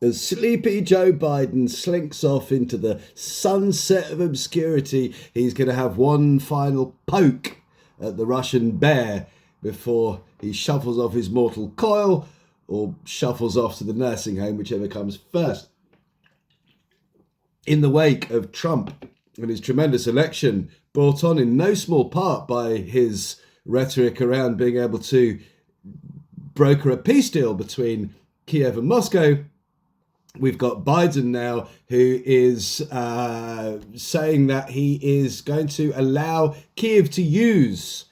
as sleepy Joe Biden slinks off into the sunset of obscurity, he's going to have one final poke at the Russian bear before he shuffles off his mortal coil or shuffles off to the nursing home, whichever comes first. In the wake of Trump and his tremendous election, brought on in no small part by his rhetoric around being able to broker a peace deal between Kiev and Moscow, we've got Biden now, who is saying that he is going to allow Kiev to use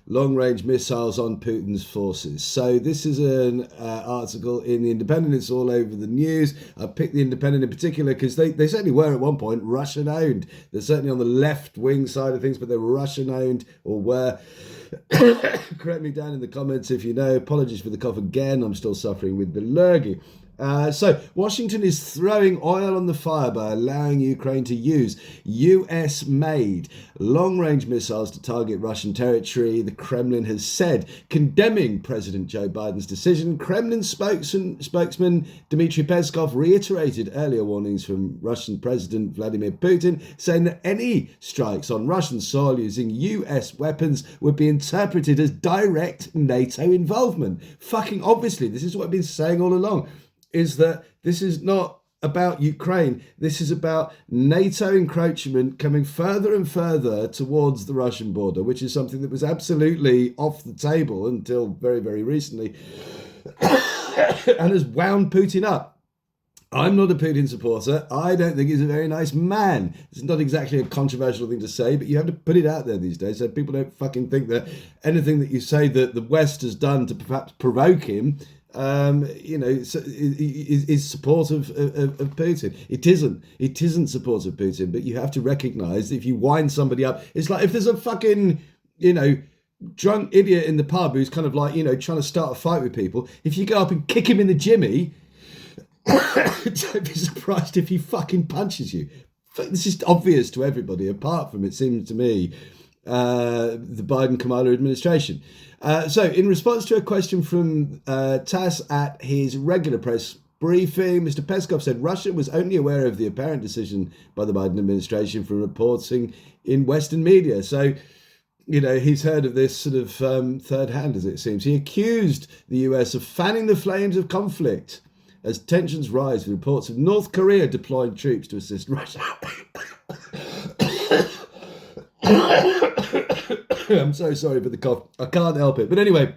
long-range missiles on Putin's forces. So this is an article in The Independent. It's all over the news. I picked The Independent in particular because they certainly were at one point Russian-owned. They're certainly on the left-wing side of things, but they're Russian-owned, or were. Correct me down in the comments if you know. Apologies for the cough again. I'm still suffering with the lurgy. So Washington is throwing oil on the fire by allowing Ukraine to use US-made long-range missiles to target Russian territory, the Kremlin has said, condemning President Joe Biden's decision. Kremlin spokesman Dmitry Peskov reiterated earlier warnings from Russian President Vladimir Putin, saying that any strikes on Russian soil using US weapons would be interpreted as direct NATO involvement. Fucking obviously, this is what I've been saying all along, is that this is not about Ukraine. This is about NATO encroachment coming further and further towards the Russian border, which is something that was absolutely off the table until very, very recently and has wound Putin up. I'm not a Putin supporter. I don't think he's a very nice man. It's not exactly a controversial thing to say, but you have to put it out there these days so people don't fucking think that anything that you say that the West has done to perhaps provoke him is supportive of Putin. It isn't. It isn't supportive of Putin, but you have to recognise that if you wind somebody up, it's like if there's a fucking, drunk idiot in the pub who's kind of like, trying to start a fight with people, if you go up and kick him in the jimmy, don't be surprised if he fucking punches you. This is obvious to everybody, apart from, it seems to me, the Biden-Kamala administration. So in response to a question from TASS at his regular press briefing, Mr. Peskov said Russia was only aware of the apparent decision by the Biden administration from reporting in Western media. So, he's heard of this sort of third hand, as it seems. He accused the US of fanning the flames of conflict as tensions rise with reports of North Korea deploying troops to assist Russia. I'm so sorry for the cough. I can't help it. But anyway,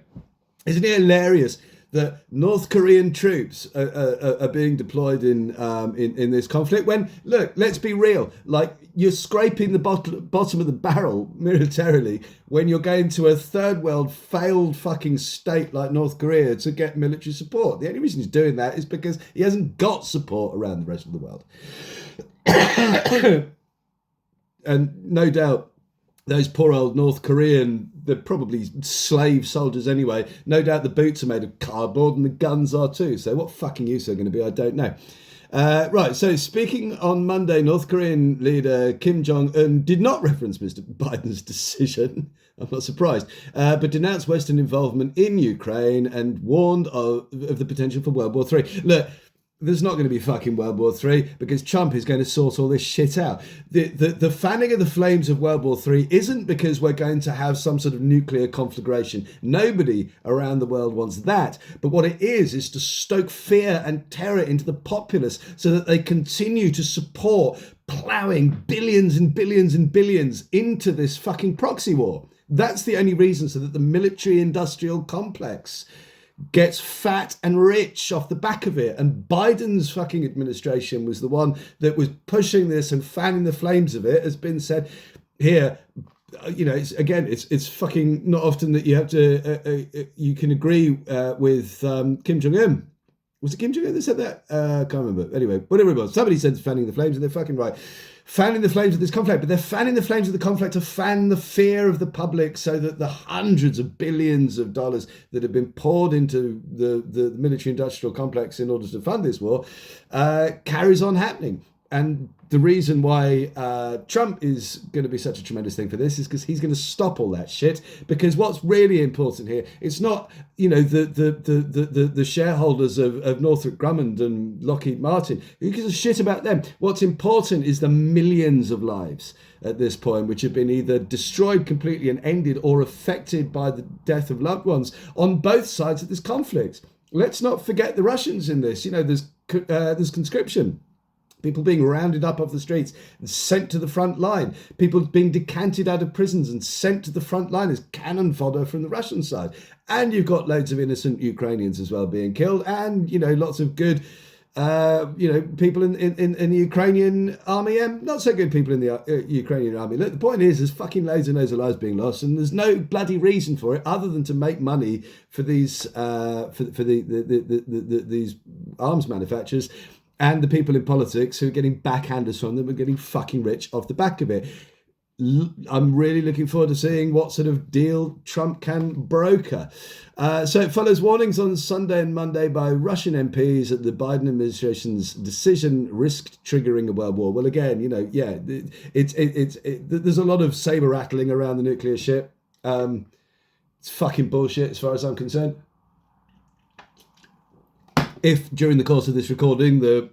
isn't it hilarious that North Korean troops are being deployed in this conflict? When, look, let's be real. Like, you're scraping the bottom of the barrel militarily when you're going to a third world failed fucking state like North Korea to get military support. The only reason he's doing that is because he hasn't got support around the rest of the world. And no doubt, those poor old North Korean, they're probably slave soldiers anyway. No doubt the boots are made of cardboard and the guns are too. So what fucking use they're going to be, I don't know. Right, so speaking on Monday, North Korean leader Kim Jong-un did not reference Mr. Biden's decision. I'm not surprised, but denounced Western involvement in Ukraine and warned of the potential for World War III. Look, there's not going to be fucking World War III because Trump is going to sort all this shit out. The fanning of the flames of World War III isn't because we're going to have some sort of nuclear conflagration. Nobody around the world wants that. But what it is to stoke fear and terror into the populace so that they continue to support ploughing billions and billions and billions into this fucking proxy war. That's the only reason, so that the military-industrial complex gets fat and rich off the back of it. And Biden's fucking administration was the one that was pushing this and fanning the flames of it, has been said here. It's fucking not often that you have to, you can agree with Kim Jong-un. Was it Kim Jong-un that said that? I can't remember. Anyway, whatever it was. Somebody said fanning the flames, and they're fucking right. Fanning the flames of this conflict, but they're fanning the flames of the conflict to fan the fear of the public so that the hundreds of billions of dollars that have been poured into the military-industrial complex in order to fund this war carries on happening. And the reason why Trump is going to be such a tremendous thing for this is because he's going to stop all that shit. Because what's really important here, it's not, you know, the shareholders of Northrop Grumman and Lockheed Martin. Who gives a shit about them? What's important is the millions of lives at this point which have been either destroyed completely and ended or affected by the death of loved ones on both sides of this conflict. Let's not forget the Russians in this. You know, there's conscription. People being rounded up off the streets and sent to the front line. People being decanted out of prisons and sent to the front line as cannon fodder from the Russian side. And you've got loads of innocent Ukrainians as well being killed. And, you know, lots of good, people in the Ukrainian army and not so good people in the Ukrainian army. Look, the point is, there's fucking loads and loads of lives being lost, and there's no bloody reason for it other than to make money for these these arms manufacturers. And the people in politics who are getting backhanders from them are getting fucking rich off the back of it. I'm really looking forward to seeing what sort of deal Trump can broker. So it follows warnings on Sunday and Monday by Russian MPs that the Biden administration's decision risked triggering a world war. Well, again, you know, yeah, there's a lot of saber rattling around the nuclear ship. It's fucking bullshit as far as I'm concerned. If during the course of this recording the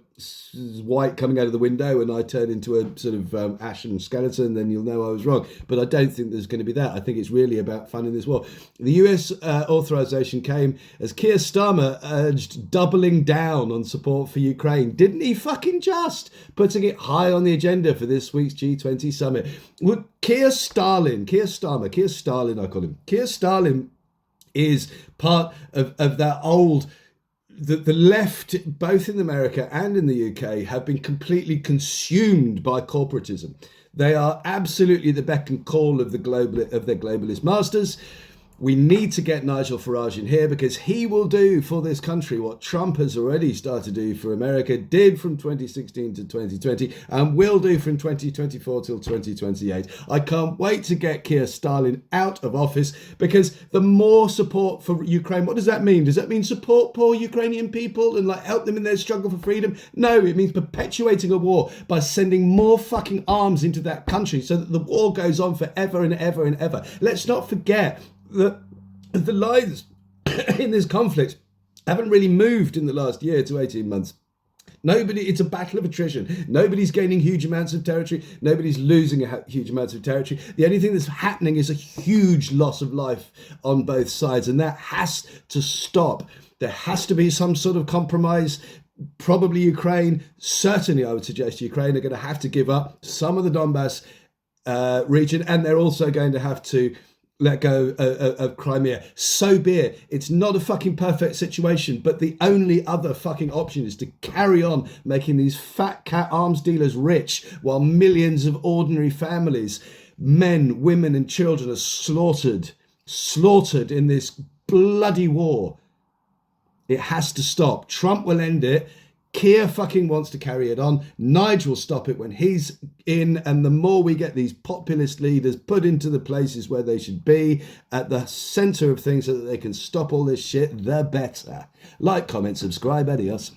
white coming out of the window and I turn into a sort of ashen skeleton, then you'll know I was wrong. But I don't think there's going to be that. I think it's really about funding this war. The US authorization came as Keir Starmer urged doubling down on support for Ukraine. Didn't he fucking just? Putting it high on the agenda for this week's G20 summit. Would Keir Stalin I call him. Keir Stalin is part of that old... The left, both in America and in the UK, have been completely consumed by corporatism. They are absolutely the beck and call of their globalist masters. We need to get Nigel Farage in here because he will do for this country what Trump has already started to do for America, did from 2016 to 2020, and will do from 2024 till 2028. I can't wait to get Keir Stalin out of office because the more support for Ukraine, what does that mean? Does that mean support poor Ukrainian people and like help them in their struggle for freedom? No, it means perpetuating a war by sending more fucking arms into that country so that the war goes on forever and ever and ever. Let's not forget that the lives in this conflict haven't really moved in the last year to 18 months. It's a battle of attrition. Nobody's gaining huge amounts of territory. Nobody's losing huge amounts of territory. The only thing that's happening is a huge loss of life on both sides, and that has to stop. There has to be some sort of compromise. Probably Ukraine, certainly I would suggest Ukraine are going to have to give up some of the Donbass region, and they're also going to have to let go of Crimea. So be it. It's not a fucking perfect situation, but the only other fucking option is to carry on making these fat cat arms dealers rich while millions of ordinary families, men, women and children are slaughtered in this bloody war. It has to stop. Trump will end it. Keir fucking wants to carry it on. Nigel will stop it when he's in. And the more we get these populist leaders put into the places where they should be, at the centre of things so that they can stop all this shit, the better. Like, comment, subscribe, adios.